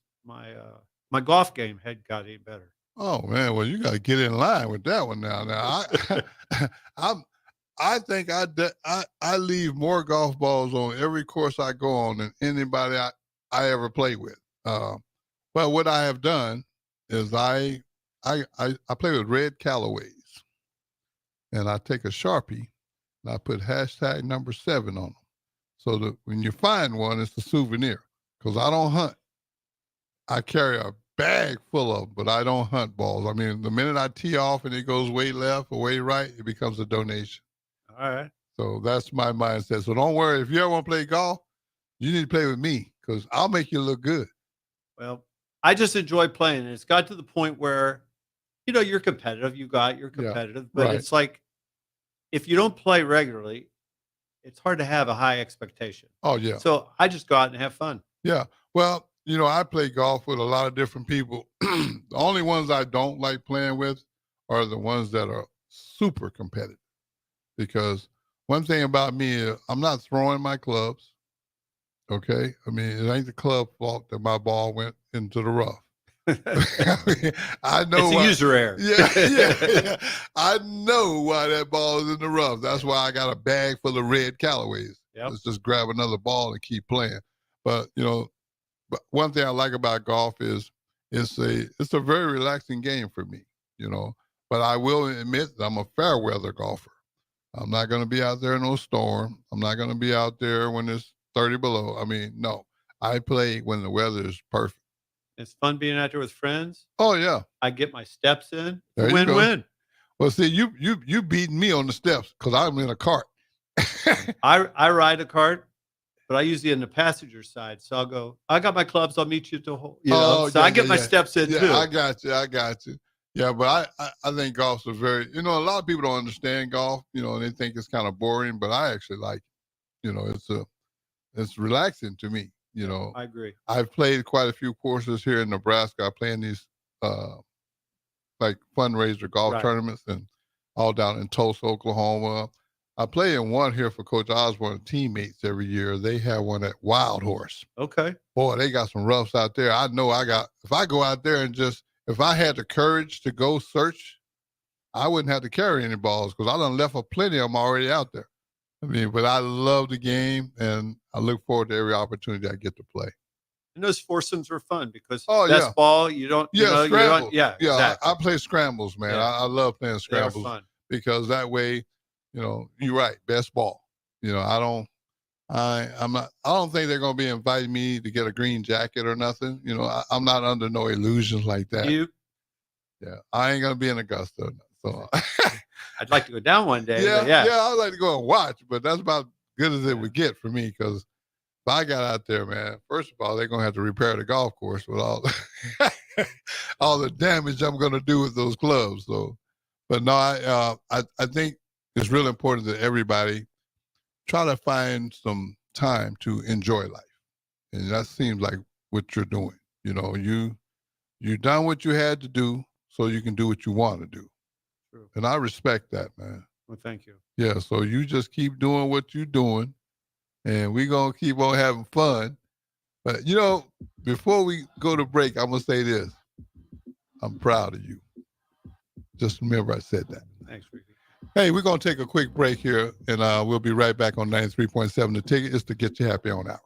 my golf game had got any better. Oh man, well you got to get in line with that one now. Now I think I leave more golf balls on every course I go on than anybody I ever play with. But what I have done is I play with red Callaways, and I take a Sharpie and I put #7 on them, so that when you find one, it's a souvenir. Because I don't hunt. I carry a bag full of them, but I don't hunt balls. I mean, the minute I tee off and it goes way left or way right, it becomes a donation. All right. So that's my mindset. So don't worry. If you ever want to play golf, you need to play with me because I'll make you look good. Well, I just enjoy playing. And it's got to the point where, you're competitive. You're competitive. Yeah, but it's like, if you don't play regularly, it's hard to have a high expectation. Oh, yeah. So I just go out and have fun. Yeah. Well, I play golf with a lot of different people. The only ones I don't like playing with are the ones that are super competitive. Because one thing about me is I'm not throwing my clubs. Okay? I mean, it ain't the club fault that my ball went into the rough. I know it's a user error. Yeah. I know why that ball is in the rough. That's why I got a bag full of red Callaways. Yep. Let's just grab another ball and keep playing. But but one thing I like about golf is it's a very relaxing game for me. But I will admit that I'm a fair weather golfer. I'm not going to be out there in no storm. I'm not going to be out there when it's 30 below. I mean, no. I play when the weather is perfect. It's fun being out there with friends. Oh yeah. I get my steps in. Win-win. Well, see, you beating me on the steps because I'm in a cart. I ride a cart, but I usually in the passenger side. So I'll go, I got my clubs. I'll meet you at the hole. So I get my steps in too. I got you. Yeah, but I think golf's a very, a lot of people don't understand golf, and they think it's kind of boring, but I actually like it. It's relaxing to me, I agree. I've played quite a few courses here in Nebraska. I play in these like fundraiser golf tournaments and all down in Tulsa, Oklahoma. I play in one here for Coach Osborne teammates every year. They have one at Wild Horse. Okay. Boy, they got some roughs out there. I know if I go out there and if I had the courage to go search, I wouldn't have to carry any balls because I done left plenty of them already out there. But I love the game, and I look forward to every opportunity I get to play. And those foursomes are fun because best ball, you don't, scrambles. Exactly. I play scrambles, man. Yeah. I love playing scrambles fun. Because that way, you're right, best ball. I don't think they're going to be inviting me to get a green jacket or nothing. I'm not under no illusions like that. Yeah, I ain't going to be in Augusta. So I'd like to go down one day. Yeah, I'd like to go and watch, but that's about good as it would get for me because if I got out there, man, first of all, they're going to have to repair the golf course with all the damage I'm going to do with those clubs. So, but no, I think it's really important that everybody try to find some time to enjoy life. And that seems like what you're doing. You done what you had to do so you can do what you want to do. True. And I respect that, man. Well, thank you. Yeah, so you just keep doing what you're doing, and we're going to keep on having fun. But, before we go to break, I'm going to say this. I'm proud of you. Just remember I said that. Thanks, Ricky. Hey, we're going to take a quick break here, and we'll be right back on 93.7 The Ticket. It's to Get You Happy on Hour.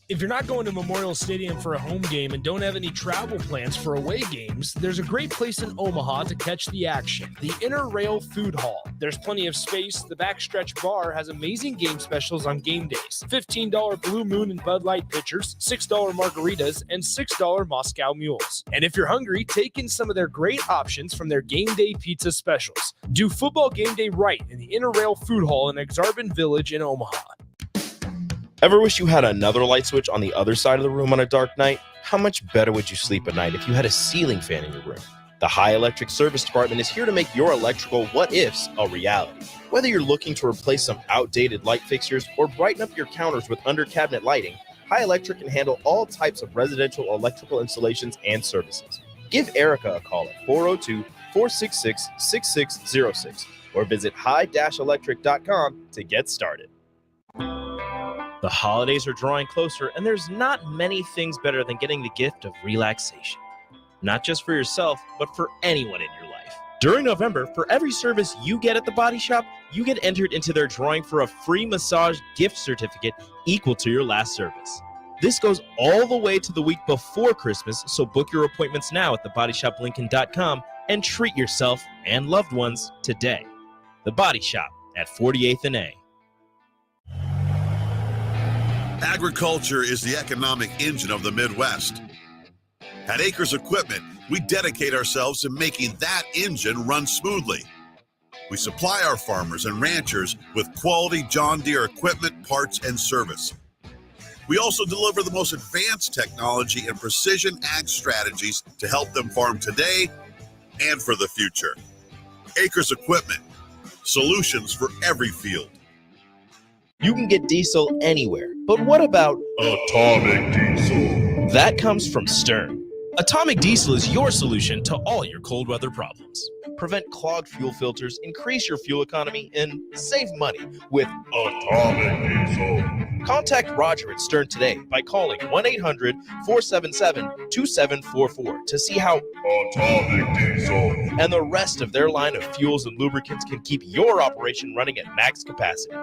If you're not going to Memorial Stadium for a home game and don't have any travel plans for away games, there's a great place in Omaha to catch the action, the Inner Rail Food Hall. There's plenty of space. The Backstretch Bar has amazing game specials on game days. $15 Blue Moon and Bud Light pitchers, $6 margaritas, and $6 Moscow Mules. And if you're hungry, take in some of their great options from their game day pizza specials. Do football game day right in the Inner Rail Food Hall in Exarban Village in Omaha. Ever wish you had another light switch on the other side of the room on a dark night? How much better would you sleep at night if you had a ceiling fan in your room? The High Electric Service Department is here to make your electrical what-ifs a reality. Whether you're looking to replace some outdated light fixtures or brighten up your counters with under-cabinet lighting, High Electric can handle all types of residential electrical installations and services. Give Erica a call at 402-466-6606 or visit high-electric.com to get started. The holidays are drawing closer, and there's not many things better than getting the gift of relaxation. Not just for yourself, but for anyone in your life. During November, for every service you get at the Body Shop, you get entered into their drawing for a free massage gift certificate equal to your last service. This goes all the way to the week before Christmas, so book your appointments now at thebodyshoplincoln.com and treat yourself and loved ones today. The Body Shop at 48th and A. Agriculture is the economic engine of the Midwest. At Acres Equipment, we dedicate ourselves to making that engine run smoothly. We supply our farmers and ranchers with quality John Deere equipment, parts, and service. We also deliver the most advanced technology and precision ag strategies to help them farm today and for the future. Acres Equipment, solutions for every field. You can get diesel anywhere, but what about Atomic Diesel? That comes from Stern. Atomic Diesel is your solution to all your cold weather problems. Prevent clogged fuel filters, increase your fuel economy, and save money with Atomic Diesel. Contact Roger at Stern today by calling 1-800-477-2744 to see how Atomic Diesel and the rest of their line of fuels and lubricants can keep your operation running at max capacity.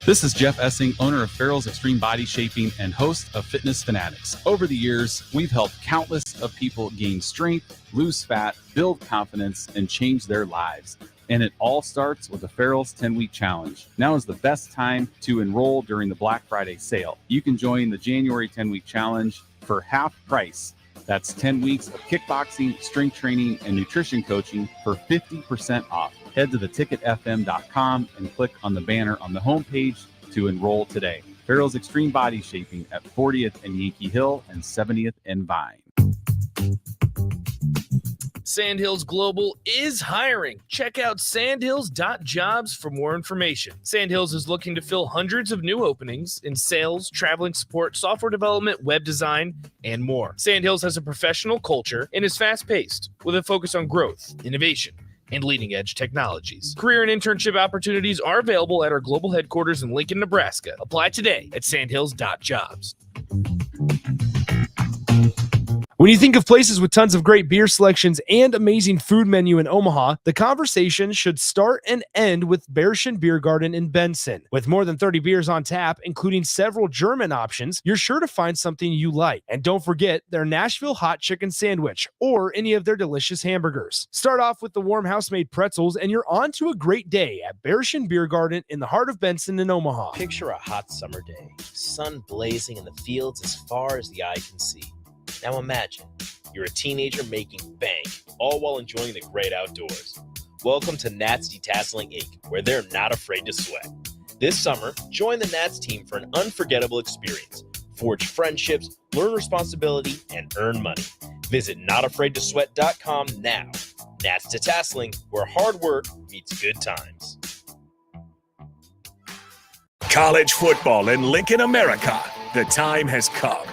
This is Jeff Essing, owner of Farrell's Extreme Body Shaping and host of Fitness Fanatics. Over the years, we've helped countless of people gain strength, lose fat, build confidence, and change their lives. And it all starts with the Farrell's 10-week challenge. Now is the best time to enroll during the Black Friday sale. You can join the January 10-week challenge for half price. That's 10 weeks of kickboxing, strength training, and nutrition coaching for 50% off. Head to theticketfm.com and click on the banner on the homepage to enroll today. Farrell's Extreme Body Shaping at 40th and Yankee Hill and 70th and Vine. Sandhills Global is hiring. Check out sandhills.jobs for more information. Sandhills is looking to fill hundreds of new openings in sales, traveling support, software development, web design, and more. Sandhills has a professional culture and is fast-paced with a focus on growth, innovation, and leading-edge technologies. Career and internship opportunities are available at our global headquarters in Lincoln, Nebraska. Apply today at sandhills.jobs. When you think of places with tons of great beer selections and amazing food menu in Omaha, the conversation should start and end with Bearschen Beer Garden in Benson. With more than 30 beers on tap, including several German options, you're sure to find something you like. And don't forget their Nashville hot chicken sandwich or any of their delicious hamburgers. Start off with the warm house-made pretzels and you're on to a great day at Bearschen Beer Garden in the heart of Benson in Omaha. Picture a hot summer day, sun blazing in the fields as far as the eye can see. Now imagine, you're a teenager making bank, all while enjoying the great outdoors. Welcome to Nats Detasseling Inc., where they're not afraid to sweat. This summer, join the Nats team for an unforgettable experience. Forge friendships, learn responsibility, and earn money. Visit notafraidtosweat.com now. Nats Detasseling, where hard work meets good times. College football in Lincoln, America. The time has come.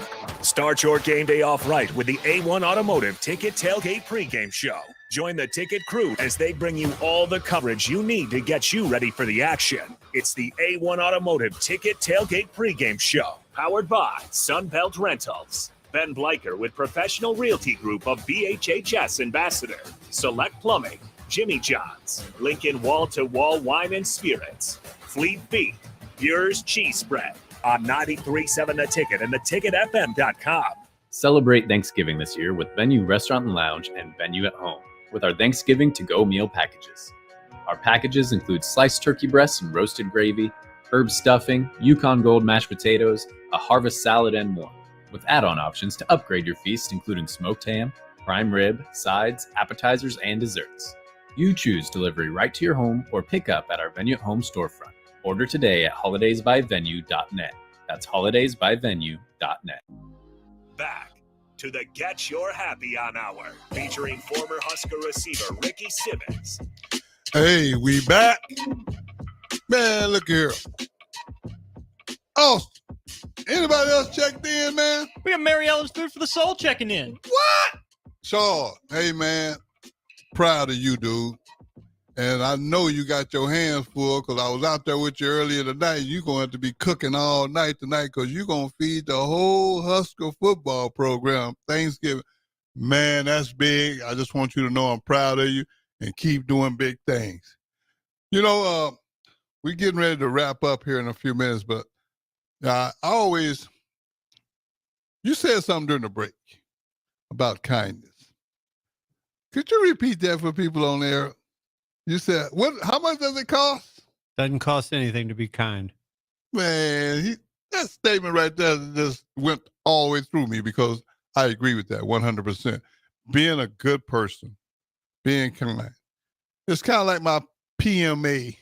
Start your game day off right with the A1 Automotive Ticket Tailgate pregame show. Join the ticket crew as they bring you all the coverage you need to get you ready for the action. It's the A1 Automotive Ticket Tailgate pregame show, powered by Sunbelt Rentals. Ben Bleicher with Professional Realty Group of BHHS Ambassador, Select Plumbing, Jimmy John's, Lincoln Wall to Wall Wine and Spirits, Fleet Feet, Bure's Cheese Spread, on 93.7 The Ticket and theticketfm.com. Celebrate Thanksgiving this year with Venue Restaurant and Lounge and Venue at Home with our Thanksgiving to-go meal packages. Our packages include sliced turkey breasts and roasted gravy, herb stuffing, Yukon Gold mashed potatoes, a harvest salad, and more, with add-on options to upgrade your feast, including smoked ham, prime rib, sides, appetizers, and desserts. You choose delivery right to your home or pick up at our Venue at Home storefront. Order today at holidaysbyvenue.net. That's holidaysbyvenue.net. Back to the Get Your Happy On Hour, featuring former Husker receiver Ricky Simmons. Hey, we back. Man, look here. Oh, anybody else checked in, man? We got Mary Ellen's Food for the Soul checking in. What? Shaw, hey, man. Proud of you, dude. And I know you got your hands full because I was out there with you earlier tonight. You're going to have to be cooking all night tonight because you're going to feed the whole Husker football program Thanksgiving. Man, that's big. I just want you to know I'm proud of you and keep doing big things. You know, we're getting ready to wrap up here in a few minutes, but you said something during the break about kindness. Could you repeat that for people on there? You said, how much does it cost? Doesn't cost anything to be kind. Man, that statement right there just went all the way through me because I agree with that 100%. Being a good person, being kind. It's kind of like my PMA,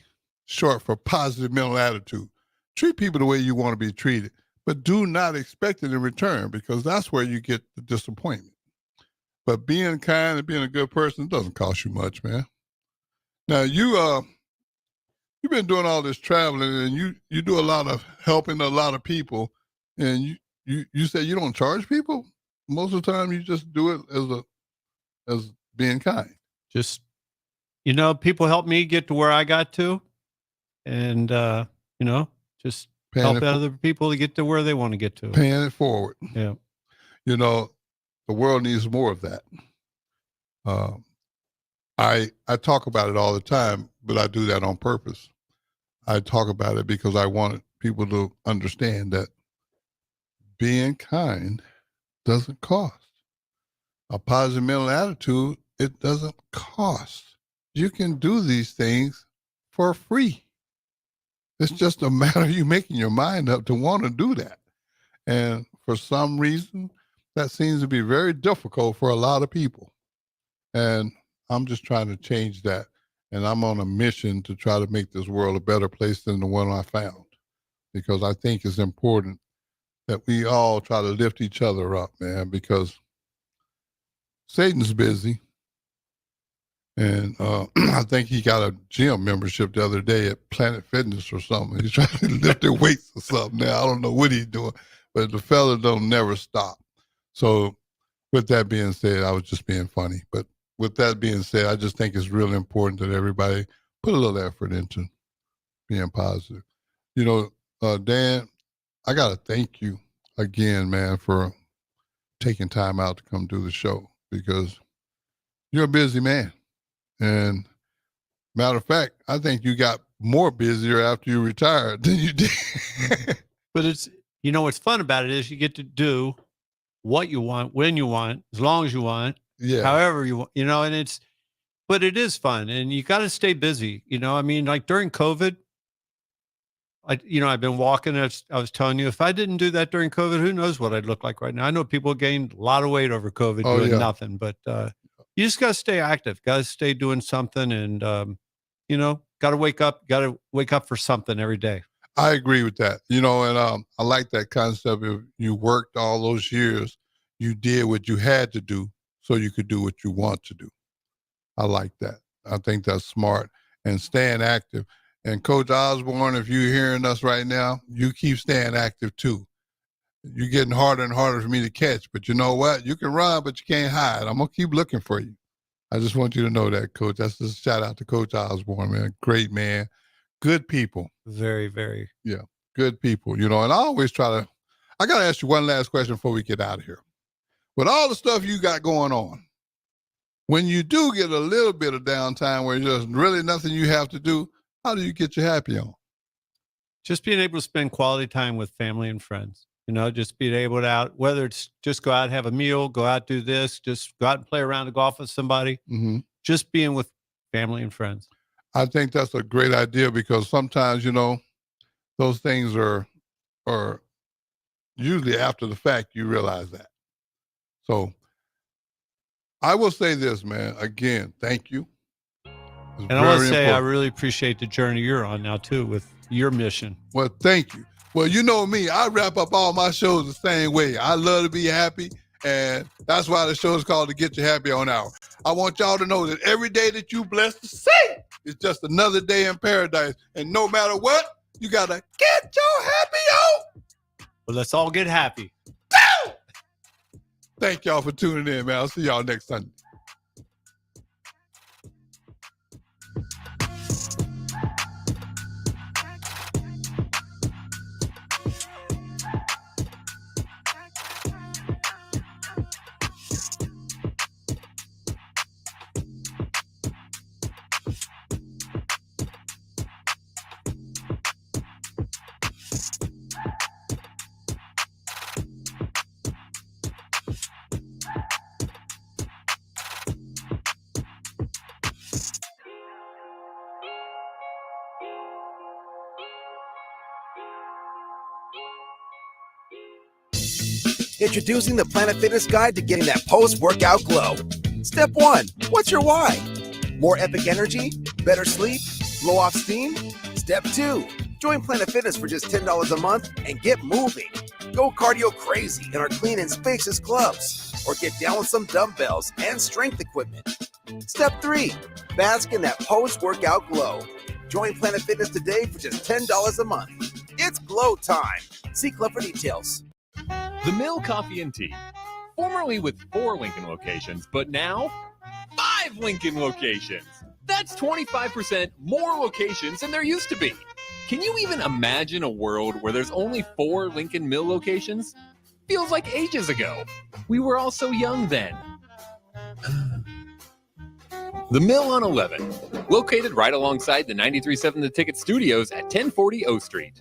short for positive mental attitude. Treat people the way you want to be treated, but do not expect it in return because that's where you get the disappointment. But being kind and being a good person doesn't cost you much, man. Now, you've been doing all this traveling, and you do a lot of helping a lot of people, and you say you don't charge people? Most of the time, you just do it as being kind. Just, people help me get to where I got to, and, just help other people to get to where they want to get to. Paying it forward. Yeah. The world needs more of that. I talk about it all the time, but I do that on purpose. I talk about it because I want people to understand that being kind doesn't cost. A positive mental attitude, it doesn't cost. you can do these things for free. It's just a matter of you making your mind up to want to do that. And for some reason, that seems to be very difficult for a lot of people. And I'm just trying to change that. And I'm on a mission to try to make this world a better place than the one I found. Because I think it's important that we all try to lift each other up, man, because Satan's busy. And I think he got a gym membership the other day at Planet Fitness or something. He's trying to lift their weights or something now. I don't know what he's doing, but the fella don't never stop. So with that being said, I was just being funny. But with that being said, I just think it's really important that everybody put a little effort into being positive. You know, Dan, I got to thank you again, man, for taking time out to come do the show, because you're a busy man. And matter of fact, I think you got more busier after you retired than you did. But it's, you know, what's fun about it is you get to do what you want, when you want, as long as you want, however you want, you know, and it's, but it is fun, and you got to stay busy. You know, I mean, like during COVID, I've been walking. I was telling you, if I didn't do that during COVID, who knows what I'd look like right now? I know people gained a lot of weight over COVID doing nothing, but you just got to stay active, got to stay doing something, and got to wake up for something every day. I agree with that. You know, and I like that concept of you worked all those years, you did what you had to do so you could do what you want to do. I like that. I think that's smart, and staying active. And Coach Osborne, if you're hearing us right now, you keep staying active too. You're getting harder and harder for me to catch, but you know what? You can run, but you can't hide. I'm going to keep looking for you. I just want you to know that, Coach. That's just a shout out to Coach Osborne, man. Great man. Good people. Very, very. Yeah, good people. You know, and I always I got to ask you one last question before we get out of here. With all the stuff you got going on, when you do get a little bit of downtime where there's really nothing you have to do, how do you get your happy on? Just being able to spend quality time with family and friends. You know, just being able to whether it's just go out, have a meal, go out, do this, just go out and play around the golf with somebody. Mm-hmm. Just being with family and friends. I think that's a great idea, because sometimes, you know, those things are usually after the fact you realize that. So I will say this, man, again, thank you. And I want to say I really appreciate the journey you're on now, too, with your mission. Well, thank you. Well, you know me, I wrap up all my shows the same way. I love to be happy, and that's why the show is called the Get You Happy On Hour. I want y'all to know that every day that you blessed to see is just another day in paradise. And no matter what, you got to get your happy on. Well, let's all get happy. Thank y'all for tuning in, man. I'll see y'all next Sunday. Introducing the Planet Fitness Guide to getting that post-workout glow. Step 1, what's your why? More epic energy? Better sleep? Blow off steam? Step 2, join Planet Fitness for just $10 a month and get moving. Go cardio crazy in our clean and spacious clubs, or get down with some dumbbells and strength equipment. Step 3, bask in that post-workout glow. Join Planet Fitness today for just $10 a month. It's glow time. See Club for details. The Mill Coffee and Tea, formerly with 4 Lincoln locations, but now 5 Lincoln locations. That's 25% more locations than there used to be. Can you even imagine a world where there's only 4 Lincoln Mill locations? Feels like ages ago. We were all so young then. The Mill on 11, located right alongside the 93.7 The Ticket Studios at 1040 O Street.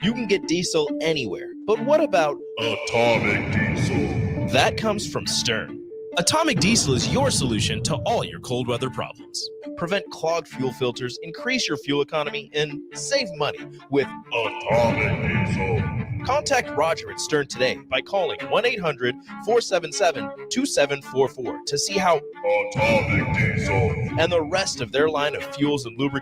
You can get diesel anywhere, but what about atomic diesel? That comes from Stern. Atomic Diesel is your solution to all your cold weather problems. Prevent clogged fuel filters, increase your fuel economy, and save money with Atomic Diesel. Contact Roger at Stern today by calling 1-800-477-2744 to see how Atomic Diesel and the rest of their line of fuels and lubricants